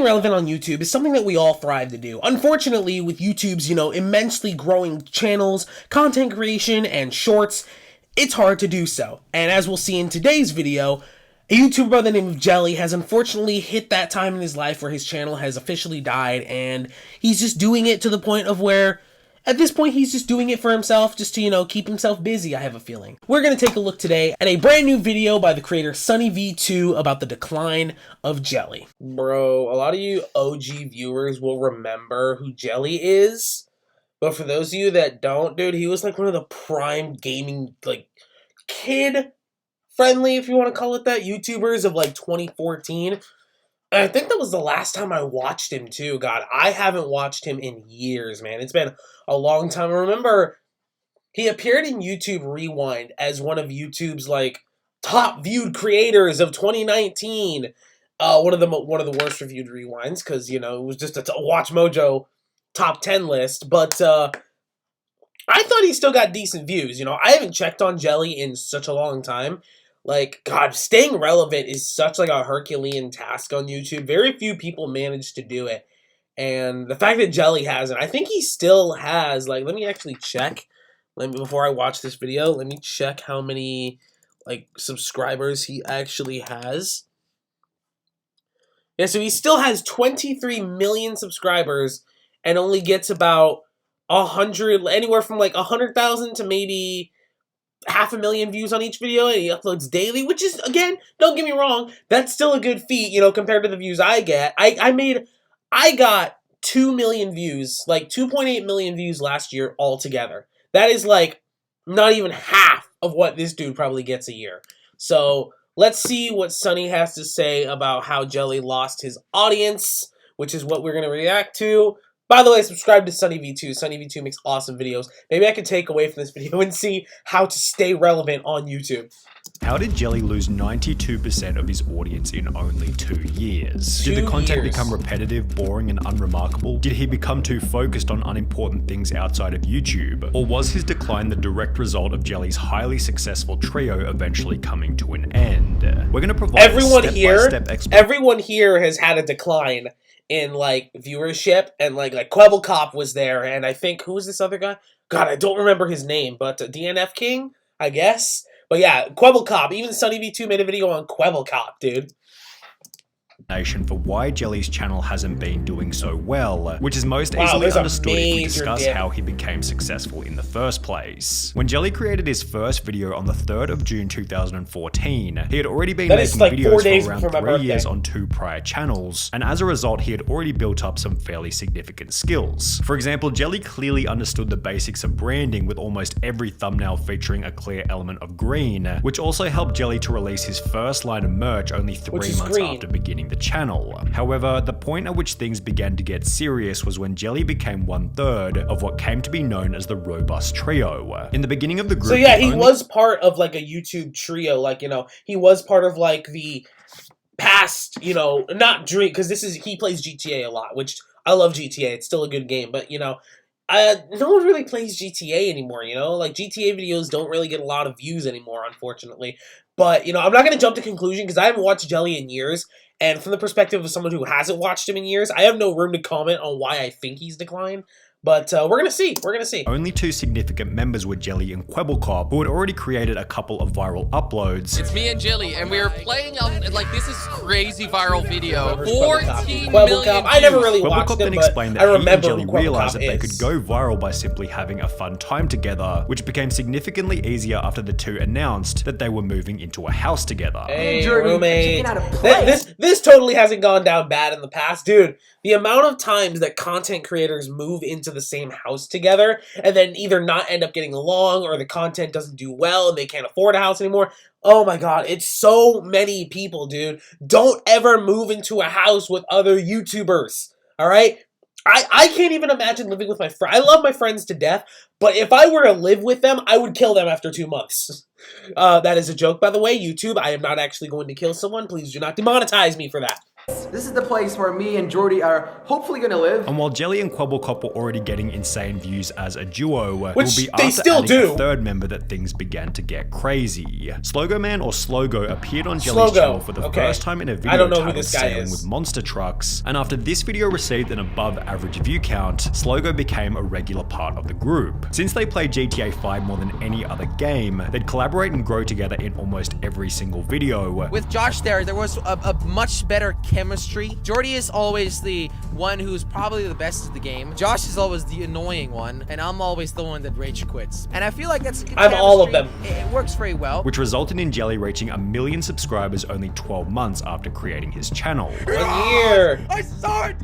relevant on YouTube is something that we all thrive to do. Unfortunately, with YouTube's, immensely growing channels, content creation, and shorts, it's hard to do so. And as we'll see in today's video, a YouTuber by the name of Jelly has unfortunately hit that time in his life where his channel has officially died, and he's just doing it to the point of where, at this point, he's just doing it for himself, just to, keep himself busy, I have a feeling. We're going to take a look today at a brand new video by the creator SunnyV2 about the decline of Jelly. Bro, a lot of you OG viewers will remember who Jelly is, but for those of you that don't, dude, he was like one of the prime gaming, kid-friendly, if you want to call it that, YouTubers of 2014. And I think that was the last time I watched him too. God, I haven't watched him in years, man. It's been a long time. I remember he appeared in YouTube Rewind as one of YouTube's top viewed creators of 2019. One of the worst reviewed rewinds because it was just a Watch Mojo top 10 list. But I thought he still got decent views. I haven't checked on Jelly in such a long time. God, staying relevant is such a Herculean task on YouTube. Very few people manage to do it. And the fact that Jelly has it, I think he still has, let me actually check. Before I watch this video, let me check how many, subscribers he actually has. Yeah, so he still has 23 million subscribers and only gets about 100, anywhere from 100,000 to maybe 500,000 views on each video, and he uploads daily, which is, again, don't get me wrong, that's still a good feat, compared to the views I get. I got 2 million views, 2.8 million views last year altogether. That is, not even half of what this dude probably gets a year. So, let's see what Sunny has to say about how Jelly lost his audience, which is what we're going to react to. By the way, subscribe to SunnyV2. SunnyV2 makes awesome videos. Maybe I could take away from this video and see how to stay relevant on YouTube. How did Jelly lose 92% of his audience in only 2 years? Did the content become repetitive, boring, and unremarkable? Did he become too focused on unimportant things outside of YouTube? Or was his decline the direct result of Jelly's highly successful trio eventually coming to an end? We're going to provide everyone here has had a decline in viewership, and Quebblecop was there, and I think, who was this other guy? God, I don't remember his name, but DNF King, I guess. But yeah, Quebblecop. Even SunnyV2 made a video on Quebblecop, dude. For why Jelly's channel hasn't been doing so well, which is most easily understood if we discuss how he became successful in the first place. When Jelly created his first video on the 3rd of June 2014, he had already been making videos for around 3 years on 2 prior channels, and as a result he had already built up some fairly significant skills. For example, Jelly clearly understood the basics of branding with almost every thumbnail featuring a clear element of green, which also helped Jelly to release his first line of merch only 3 months after beginning the channel. However, the point at which things began to get serious was when Jelly became 1/3 of what came to be known as the Robust Trio. In the beginning of the group, so yeah, he was part of a YouTube trio, he was part of the past, not Dream, because he plays GTA a lot, which I love GTA, it's still a good game, but no one really plays GTA anymore, GTA videos don't really get a lot of views anymore, unfortunately. But, I'm not going to jump to conclusion because I haven't watched Jelly in years, and from the perspective of someone who hasn't watched him in years, I have no room to comment on why I think he's declined. But we're going to see. We're going to see. Only 2 significant members were Jelly and Quebblecop, who had already created a couple of viral uploads. It's me and Jelly, and we are playing on, this is crazy viral video. 14 million views. I never really watched Quebblecop then explained that he and Jelly realized that they could go viral by simply having a fun time together, which became significantly easier after the two announced that they were moving into a house together. Hey, roommate. This totally hasn't gone down bad in the past. Dude, the amount of times that content creators move into the same house together and then either not end up getting along or the content doesn't do well and they can't afford a house anymore. Oh my god, it's so many people, dude. Don't ever move into a house with other YouTubers, alright? I can't even imagine living with my friends. I love my friends to death, but if I were to live with them, I would kill them after 2 months. That is a joke, by the way. YouTube, I am not actually going to kill someone. Please do not demonetize me for that. This is the place where me and Jordy are hopefully gonna live. And while Jelly and Quabblecop were already getting insane views as a duo, which it will be they after still adding do a third member that things began to get crazy. Slogo Man or Slogo appeared on Jelly's channel for the first time in a video titled Sailing with Monster Trucks, and after this video received an above average view count, Slogo became a regular part of the group. Since they played GTA 5 more than any other game, they'd collaborate and grow together in almost every single video. With Josh there was a much better chemistry. Jordy is always the one who's probably the best at the game. Josh is always the annoying one, and I'm always the one that rage quits. And I feel like that's a good chemistry. all of them. It works very well. Which resulted in Jelly reaching 1 million subscribers only 12 months after creating his channel. 1 year. I saw it.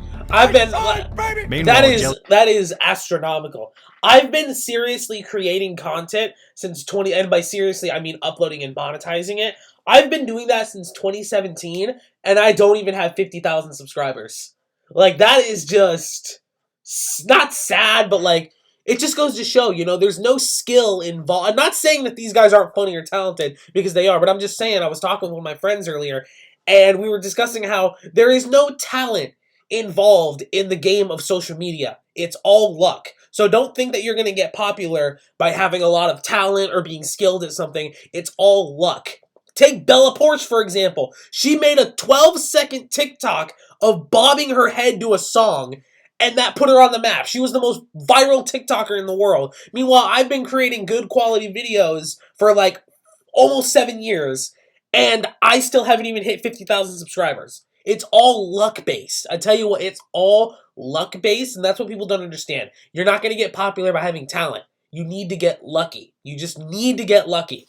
That is astronomical. I've been seriously creating content since and by seriously I mean uploading and monetizing it. I've been doing that since 2017, and I don't even have 50,000 subscribers. Like, that is just not sad, but like, it just goes to show, you know, there's no skill involved. I'm not saying that these guys aren't funny or talented, because they are, but I'm just saying, I was talking with one of my friends earlier, and we were discussing how there is no talent involved in the game of social media. It's all luck. So don't think that you're going to get popular by having a lot of talent or being skilled at something. It's all luck. Take Bella Porsche, for example. She made a 12-second TikTok of bobbing her head to a song, and that put her on the map. She was the most viral TikToker in the world. Meanwhile, I've been creating good quality videos for like almost 7 years, and I still haven't even hit 50,000 subscribers. It's all luck-based. I tell you what, it's all luck-based, and that's what people don't understand. You're not going to get popular by having talent. You need to get lucky. You just need to get lucky.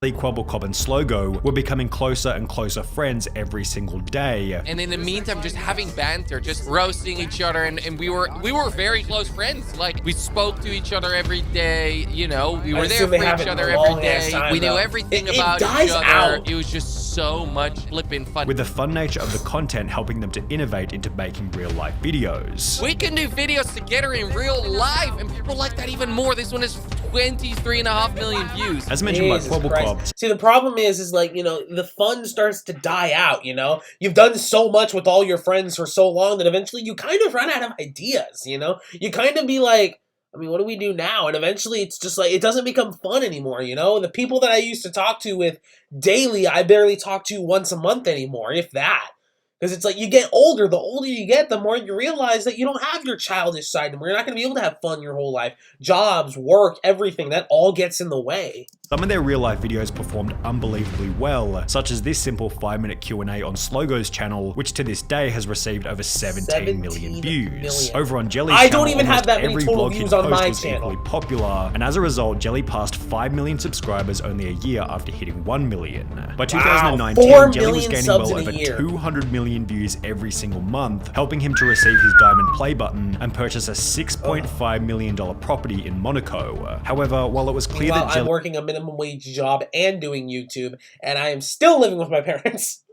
Quabblecop and Slogo were becoming closer and closer friends every single day. And in the meantime, just having banter, just roasting each other, and we were very close friends. Like, we spoke to each other every day, you know, we were there for each other every day. We knew everything about each other. It was just so much flipping fun. With the fun nature of the content helping them to innovate into making real life videos. We can do videos together in real life, and people like that even more. This one is 23.5 million views. As mentioned by Quabblecop. See, the problem is like, you know, the fun starts to die out, you know? You've done so much with all your friends for so long that eventually you kind of run out of ideas, you know? You kind of be like, I mean, what do we do now? And eventually it's just like, it doesn't become fun anymore, you know? The people that I used to talk to with daily, I barely talk to once a month anymore, if that. Because it's like, you get older, the older you get, the more you realize that you don't have your childish side anymore. You're not going to be able to have fun your whole life. Jobs, work, everything, that all gets in the way. Some of their real-life videos performed unbelievably well, such as this simple 5-minute Q&A on Slogo's channel, which to this day has received over 17 million views. Over on Jelly's channel, don't even have that many total views on my channel. Equally popular, and as a result, Jelly passed 5 million subscribers only a year after hitting 1 million. By 2019, Jelly was gaining well over 200 million views every single month, helping him to receive his diamond play button and purchase a $6.5 million property in Monaco. However, while it was clear that I'm working a minimum wage job and doing YouTube, and I am still living with my parents.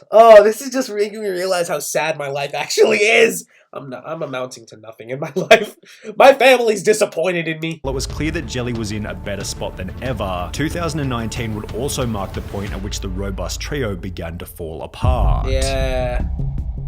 Oh, this is just making me realize how sad my life actually is. I'm amounting to nothing in my life. My family's disappointed in me. While it was clear that Jelly was in a better spot than ever, 2019 would also mark the point at which the robust trio began to fall apart. Yeah.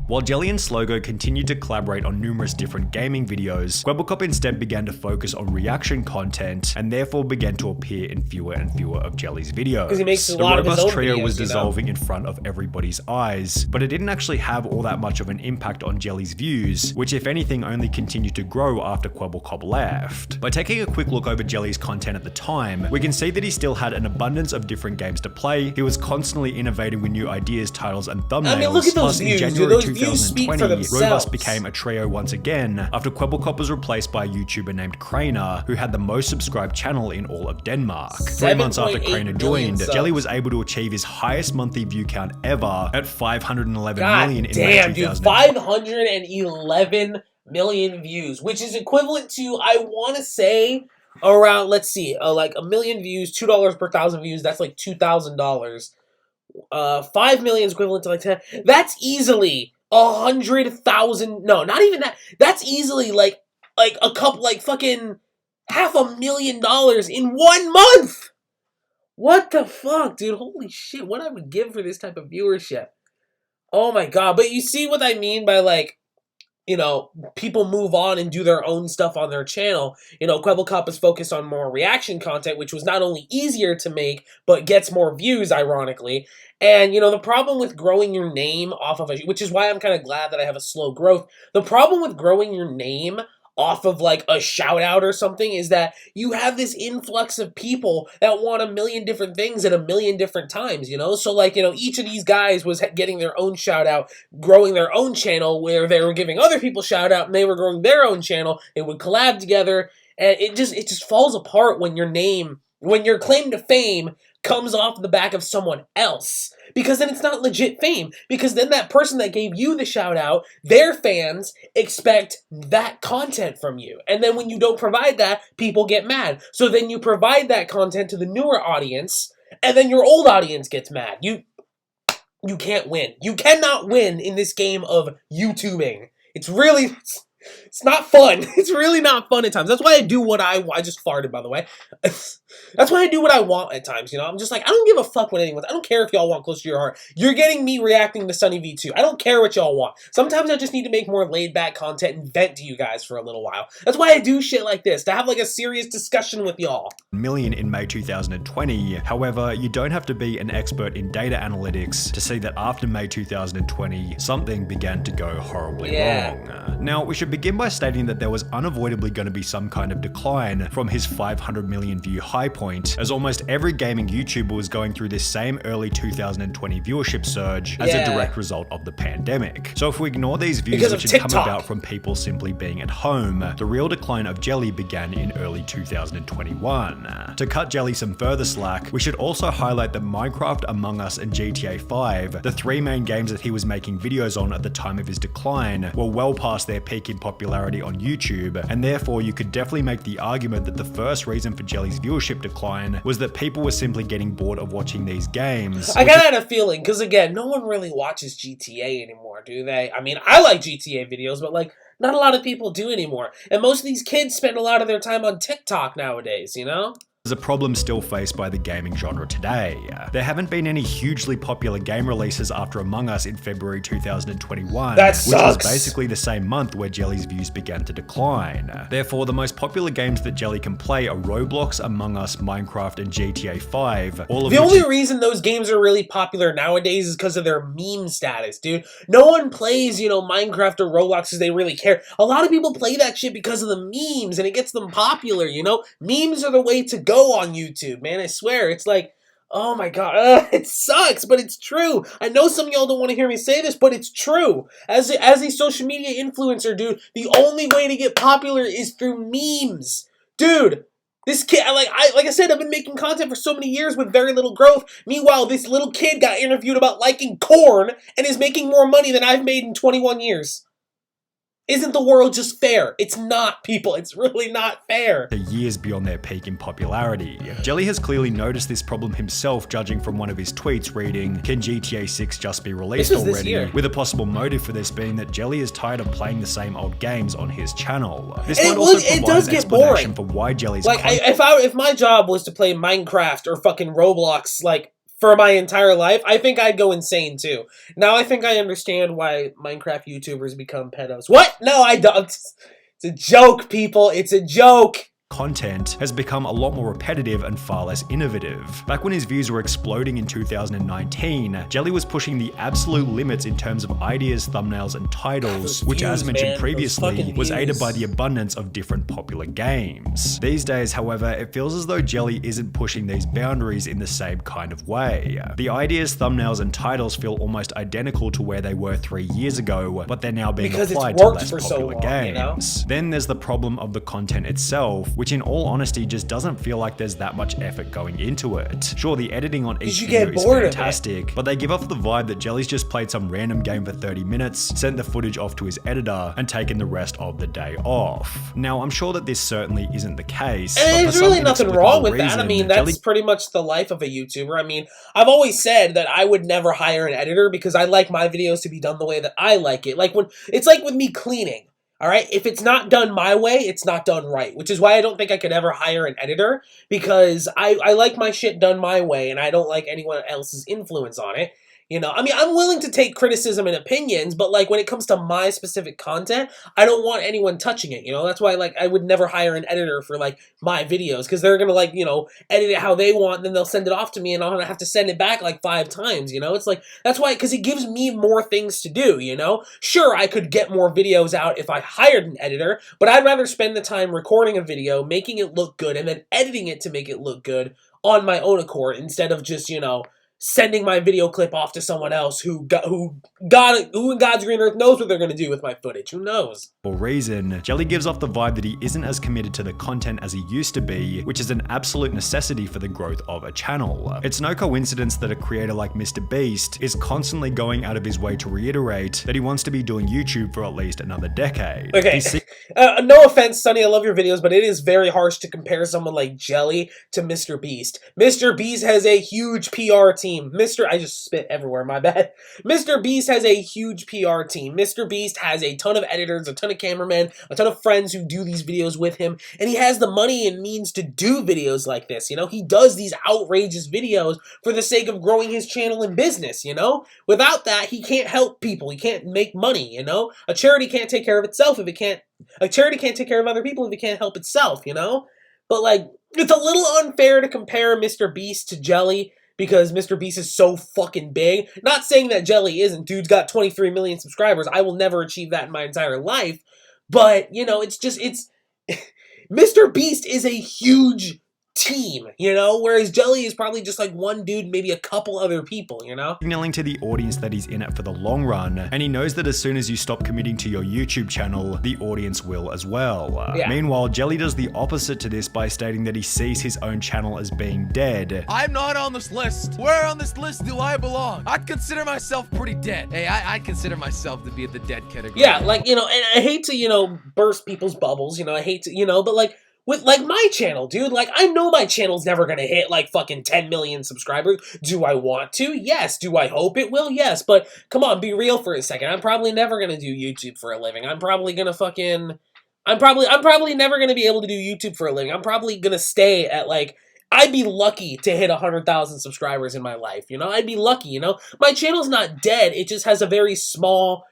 While Jelly and Slogo continued to collaborate on numerous different gaming videos, Quabblecop instead began to focus on reaction content and therefore began to appear in fewer and fewer of Jelly's videos. Because he makes a lot of his own videos, the robust trio was dissolving in front of everybody's eyes, but it didn't actually have all that much of an impact on Jelly's views, which if anything only continued to grow after Quabblecop left. By taking a quick look over Jelly's content at the time, we can see that he still had an abundance of different games to play. He was constantly innovating with new ideas, titles, and thumbnails. I mean, look at those views, dude. Those views speak for themselves. Robust became a trio once again after Quabblecop was replaced by a YouTuber named Craner, who had the most subscribed channel in all of Denmark. 3 months after Craner joined, Jelly was able to achieve his highest monthly view count ever at 511 million in May 2000. Dude, 511 million views, which is equivalent to, I want to say, around, let's see, like a million views, $2 per 1,000 views, that's like $2,000. 5 million is equivalent to like 10. That's easily 100,000. No, not even that. That's easily like a couple, like fucking $500,000 in 1 month. What the fuck, dude? Holy shit! What I would give for this type of viewership. Oh my god, but you see what I mean by, like, you know, people move on and do their own stuff on their channel. You know, Kwebbelkop is focused on more reaction content, which was not only easier to make, but gets more views, ironically. And, you know, the problem with growing your name off of which is why I'm kind of glad that I have a slow growth. The problem with growing your name off of, like, a shout out or something is that you have this influx of people that want a million different things at a million different times, you know? So, like, you know, each of these guys was getting their own shout out, growing their own channel where they were giving other people shout out and they were growing their own channel. They would collab together, and it just falls apart when your claim to fame comes off the back of someone else. Because then it's not legit fame. Because then that person that gave you the shout out, their fans expect that content from you. And then when you don't provide that, people get mad. So then you provide that content to the newer audience, and then your old audience gets mad. You can't win. You cannot win in this game of YouTubing. It's not fun. It's really not fun at times. That's why I do what I just farted, by the way. That's why I do what I want at times, you know? I'm just like, I don't give a fuck what anyone... I don't care if y'all want close to your heart. You're getting me reacting to SunnyV2. I don't care what y'all want. Sometimes I just need to make more laid-back content and vent to you guys for a little while. That's why I do shit like this, to have like a serious discussion with y'all. Million in May 2020. However, you don't have to be an expert in data analytics to see that after May 2020, something began to go horribly wrong. Now, we should begin by stating that there was unavoidably going to be some kind of decline from his 500 million view high point, as almost every gaming YouTuber was going through this same early 2020 viewership surge as a direct result of the pandemic. So if we ignore these views which had come about from people simply being at home, the real decline of Jelly began in early 2021. To cut Jelly some further slack, we should also highlight that Minecraft, Among Us, and GTA 5, the three main games that he was making videos on at the time of his decline, were well past their peak in popularity on YouTube, and therefore you could definitely make the argument that the first reason for Jelly's viewership decline was that people were simply getting bored of watching these games. I kinda had a feeling, because again, no one really watches GTA anymore, do they? I mean, I like GTA videos, but like, not a lot of people do anymore. And most of these kids spend a lot of their time on TikTok nowadays, you know? Is a problem still faced by the gaming genre today. There haven't been any hugely popular game releases after Among Us in February 2021, which was basically the same month where Jelly's views began to decline. Therefore, the most popular games that Jelly can play are Roblox, Among Us, Minecraft, and GTA 5. The only reason those games are really popular nowadays is because of their meme status, dude. No one plays, you know, Minecraft or Roblox because they really care. A lot of people play that shit because of the memes, and it gets them popular, you know? Memes are the way to go on YouTube, man. I swear. It's like, oh my god, it sucks, but it's true. I know some of y'all don't want to hear me say this, but it's true. As a social media influencer, dude, the only way to get popular is through memes. Dude, this kid, like I said, I've been making content for so many years with very little growth. Meanwhile, this little kid got interviewed about liking corn and is making more money than I've made in 21 years. Isn't the world just fair? It's not, people. It's really not fair. Years beyond their peak in popularity. Jelly has clearly noticed this problem himself, judging from one of his tweets reading, "Can GTA 6 just be released already?" With a possible motive for this being that Jelly is tired of playing the same old games on his channel. This might also provide an explanation for why Jelly's if my job was to play Minecraft or fucking Roblox, like, for my entire life, I think I'd go insane too. Now I think I understand why Minecraft YouTubers become pedos. What? No, I don't. It's a joke, people. It's a joke. Content has become a lot more repetitive and far less innovative. Back when his views were exploding in 2019, Jelly was pushing the absolute limits in terms of ideas, thumbnails, and titles, which as mentioned previously, was aided by the abundance of different popular games. These days, however, it feels as though Jelly isn't pushing these boundaries in the same kind of way. The ideas, thumbnails, and titles feel almost identical to where they were 3 years ago, but they're now being applied to less popular games. Then there's the problem of the content itself, which in all honesty just doesn't feel like there's that much effort going into it. Sure, the editing on each video is fantastic, but they give off the vibe that Jelly's just played some random game for 30 minutes, sent the footage off to his editor, and taken the rest of the day off. Now, I'm sure that this certainly isn't the case. And there's really nothing wrong with that. I mean, that's pretty much the life of a YouTuber. I mean, I've always said that I would never hire an editor because I like my videos to be done the way that I like it. It's like with me cleaning. All right, if it's not done my way, it's not done right, which is why I don't think I could ever hire an editor, because I like my shit done my way, and I don't like anyone else's influence on it. You know, I mean, I'm willing to take criticism and opinions, but like when it comes to my specific content, I don't want anyone touching it. You know, that's why like I would never hire an editor for like my videos, because they're gonna like, you know, edit it how they want, then they'll send it off to me, and I'm gonna have to send it back like 5 times. You know, it's like that's why, because it gives me more things to do. You know, sure, I could get more videos out if I hired an editor, but I'd rather spend the time recording a video, making it look good, and then editing it to make it look good on my own accord, instead of just, you know, sending my video clip off to someone else who in God's green earth knows what they're going to do with my footage. Who knows? For reason, Jelly gives off the vibe that he isn't as committed to the content as he used to be, which is an absolute necessity for the growth of a channel. It's no coincidence that a creator like MrBeast is constantly going out of his way to reiterate that he wants to be doing YouTube for at least another decade. Okay, no offense, Sunny, I love your videos, but it is very harsh to compare someone like Jelly to MrBeast. MrBeast has a huge PR team. I just spit everywhere, my bad. MrBeast has a huge PR team. MrBeast has a ton of editors, a ton of cameramen, a ton of friends who do these videos with him, and he has the money and means to do videos like this, you know? He does these outrageous videos for the sake of growing his channel and business, you know? Without that, he can't help people. He can't make money, you know? A charity can't take care of itself if it can't... A charity can't take care of other people if it can't help itself, you know? But, like, it's a little unfair to compare MrBeast to Jelly, because MrBeast is so fucking big. Not saying that Jelly isn't. Dude's got 23 million subscribers. I will never achieve that in my entire life. But, you know, it's MrBeast is a huge team, you know? Whereas Jelly is probably just like one dude, maybe a couple other people, you know? Signaling to the audience that he's in it for the long run, and he knows that as soon as you stop committing to your YouTube channel, the audience will as well. Yeah. Meanwhile, Jelly does the opposite to this by stating that he sees his own channel as being dead. I'm not on this list. Where on this list do I belong? I'd consider myself pretty dead. Hey, I'd consider myself to be in the dead category. Yeah, like, you know, and I hate to, you know, burst people's bubbles, you know, I hate to, you know, but like, with, like, my channel, dude, like, I know my channel's never gonna hit, like, fucking 10 million subscribers. Do I want to? Yes. Do I hope it will? Yes. But, come on, be real for a second. I'm probably never gonna do YouTube for a living. I'm probably gonna fucking... I'm probably never gonna be able to do YouTube for a living. I'm probably gonna stay at, like... I'd be lucky to hit 100,000 subscribers in my life, you know? I'd be lucky, you know? My channel's not dead. It just has a very small...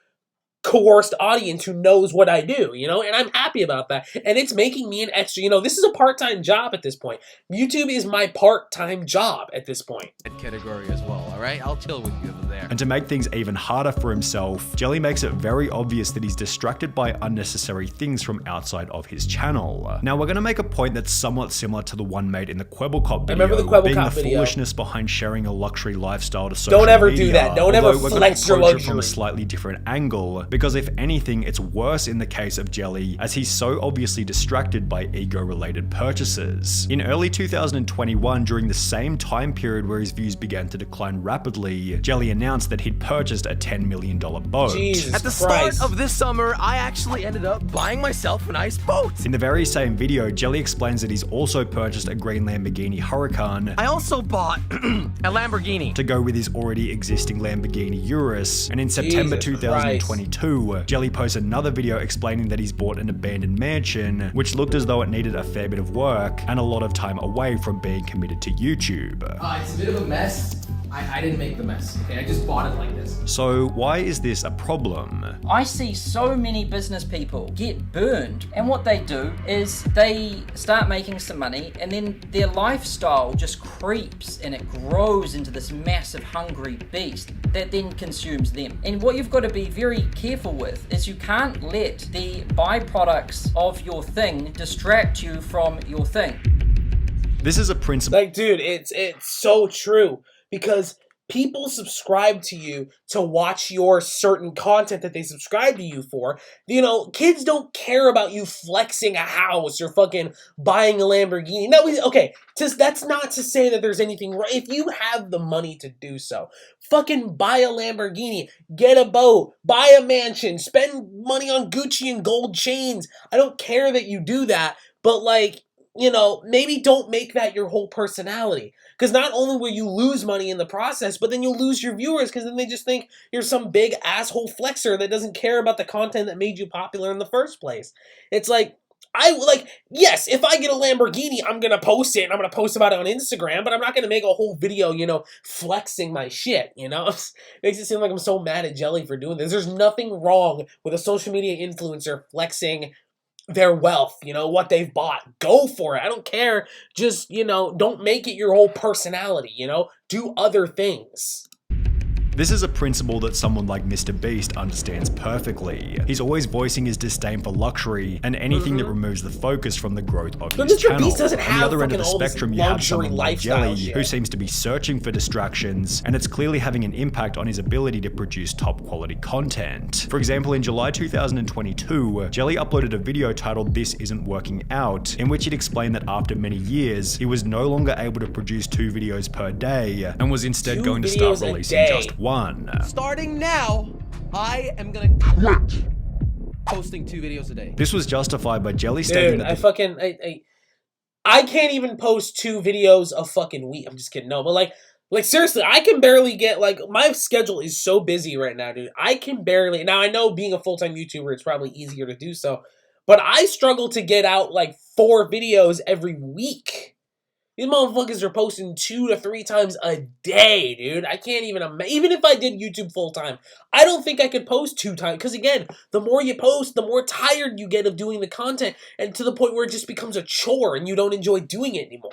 coerced audience who knows what I do, you know, and I'm happy about that. And it's making me an extra, you know, this is a part-time job at this point. YouTube is my part-time job at this point. Category as well, all right? I'll chill with you over there. And to make things even harder for himself, Jelly makes it very obvious that he's distracted by unnecessary things from outside of his channel. Now, we're going to make a point that's somewhat similar to the one made in the Kwebbelkop video, being the foolishness behind sharing a luxury lifestyle to social media. Don't ever do that. Don't ever flex your luxury. From a slightly different angle, because if anything, it's worse in the case of Jelly, as he's so obviously distracted by ego-related purchases. In early 2021, during the same time period where his views began to decline rapidly, Jelly announced that he'd purchased a $10 million boat. Jesus At the Christ. start of this summer, I actually ended up buying myself a nice boat. In the very same video, Jelly explains that he's also purchased a green Lamborghini Huracan. I also bought a Lamborghini to go with his already existing Lamborghini Urus. And in September 2022, Jelly posted another video explaining that he's bought an abandoned mansion, which looked as though it needed a fair bit of work and a lot of time away from being committed to YouTube. It's a bit of a mess. I didn't make the mess, okay? I just bought it like this. So why is this a problem? I see so many business people get burned, and what they do is they start making some money, and then their lifestyle just creeps and it grows into this massive hungry beast that then consumes them. And what you've got to be very careful with is you can't let the byproducts of your thing distract you from your thing. This is a principle. Like, dude, it's so true. Because people subscribe to you to watch your certain content that they subscribe to you for. You know, kids don't care about you flexing a house or fucking buying a Lamborghini. No, okay, that's not to say that there's anything wrong. If you have the money to do so, fucking buy a Lamborghini, get a boat, buy a mansion, spend money on Gucci and gold chains. I don't care that you do that, but like, you know, maybe don't make that your whole personality. Because not only will you lose money in the process, but then you'll lose your viewers because then they just think you're some big asshole flexer that doesn't care about the content that made you popular in the first place. It's like, yes, if I get a Lamborghini, I'm gonna post it, and I'm gonna post about it on Instagram, but I'm not gonna make a whole video, flexing my shit, Makes it seem like I'm so mad at Jelly for doing this. There's nothing wrong with a social media influencer flexing their wealth, what they've bought. Go for it. I don't care. Just, don't make it your whole personality, Do other things. This is a principle that someone like Mr. Beast understands perfectly. He's always voicing his disdain for luxury and anything that removes the focus from the growth of his channel. Beast doesn't have on the other end of the spectrum, you have someone like Jelly, shit. who seems to be searching for distractions, and it's clearly having an impact on his ability to produce top quality content. For example, in July 2022, Jelly uploaded a video titled "This Isn't Working Out," in which he'd explained that after many years, he was no longer able to produce 2 videos per day, and was instead going to start releasing just one. Starting now, I am gonna quit posting 2 videos a day. This was justified by Jelly stating that I can't even post 2 videos a fucking week. I'm just kidding. No, but like seriously, I can barely get, my schedule is so busy right now, dude. I can barely, now I know being a full-time YouTuber, it's probably easier to do so, but I struggle to get out 4 videos every week. These motherfuckers are posting 2 to 3 times a day, dude. I can't even imagine. Even if I did YouTube full-time, I don't think I could post 2 times. Because again, the more you post, the more tired you get of doing the content. And to the point where it just becomes a chore and you don't enjoy doing it anymore.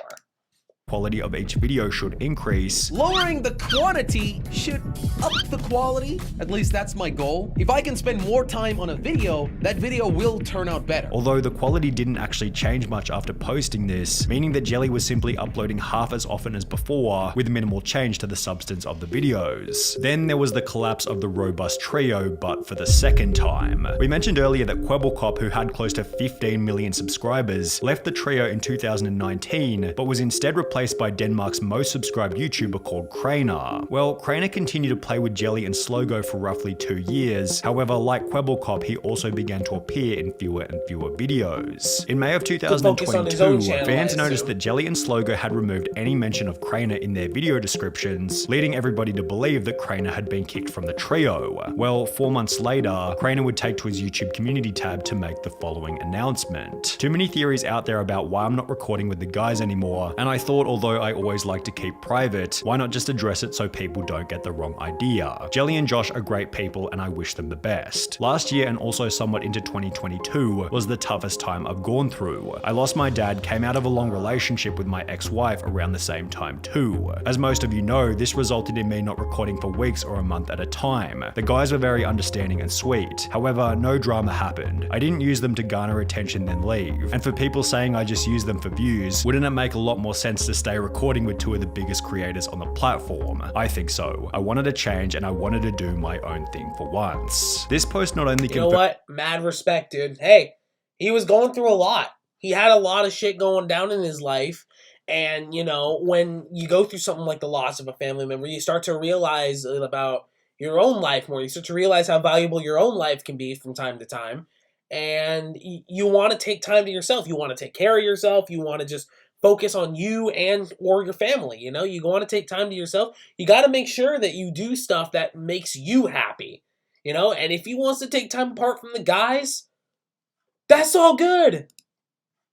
Quality of each video should increase. Lowering the quantity should up the quality. At least that's my goal. If I can spend more time on a video, that video will turn out better. Although the quality didn't actually change much after posting this, meaning that Jelly was simply uploading half as often as before, with minimal change to the substance of the videos. Then there was the collapse of the robust trio, but for the second time. We mentioned earlier that Quebblecop, who had close to 15 million subscribers, left the trio in 2019, but was instead replaced by Denmark's most subscribed YouTuber called Craner. Well, Craner continued to play with Jelly and Slogo for roughly 2 years. However, like Quebblecop, he also began to appear in fewer and fewer videos. In May of 2022, fans noticed that Jelly and Slogo had removed any mention of Craner in their video descriptions, leading everybody to believe that Craner had been kicked from the trio. Well, 4 months later, Craner would take to his YouTube community tab to make the following announcement. Too many theories out there about why I'm not recording with the guys anymore, and I thought, although I always like to keep private, why not just address it so people don't get the wrong idea? Jelly and Josh are great people and I wish them the best. Last year and also somewhat into 2022 was the toughest time I've gone through. I lost my dad, came out of a long relationship with my ex-wife around the same time too. As most of you know, this resulted in me not recording for weeks or a month at a time. The guys were very understanding and sweet. However, no drama happened. I didn't use them to garner attention then leave. And for people saying I just use them for views, wouldn't it make a lot more sense to stay recording with 2 of the biggest creators on the platform? I think so. I wanted to change and I wanted to do my own thing for once. This post not only You know what? Mad respect, dude. Hey, he was going through a lot. He had a lot of shit going down in his life. And, when you go through something like the loss of a family member, you start to realize about your own life more. You start to realize how valuable your own life can be from time to time. And you want to take time to yourself. You want to take care of yourself. You want to just focus on you or your family. You want to take time to yourself. You got to make sure that you do stuff that makes you happy. And if he wants to take time apart from the guys, that's all good.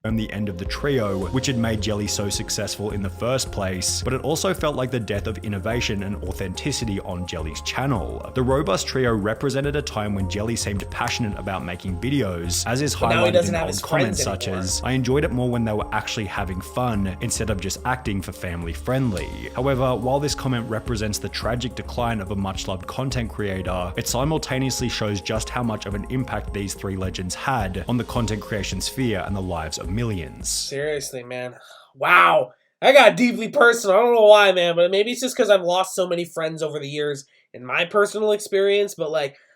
The end of the trio, which had made Jelly so successful in the first place, but it also felt like the death of innovation and authenticity on Jelly's channel. The robust trio represented a time when Jelly seemed passionate about making videos, as is highlighted in old comments such as, "I enjoyed it more when they were actually having fun, instead of just acting for family friendly." However, while this comment represents the tragic decline of a much-loved content creator, it simultaneously shows just how much of an impact these 3 legends had on the content creation sphere and the lives of millions. Seriously, man. Wow. I got deeply personal. I don't know why, man, but maybe it's just because I've lost so many friends over the years in my personal experience, but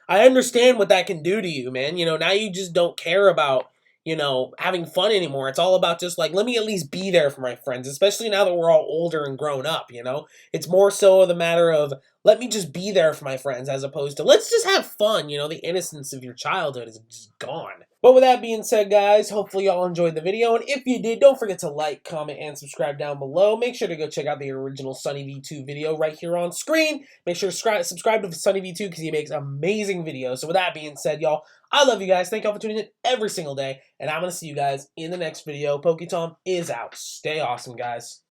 I understand what that can do to you, man. Now you just don't care about, having fun anymore. It's all about just let me at least be there for my friends, especially now that we're all older and grown up, It's more so the matter of, let me just be there for my friends as opposed to, let's just have fun, the innocence of your childhood is just gone. But with that being said, guys, hopefully y'all enjoyed the video. And if you did, don't forget to like, comment, and subscribe down below. Make sure to go check out the original SunnyV2 video right here on screen. Make sure to subscribe to SunnyV2 because he makes amazing videos. So with that being said, y'all, I love you guys. Thank y'all for tuning in every single day. And I'm going to see you guys in the next video. PokeTom is out. Stay awesome, guys.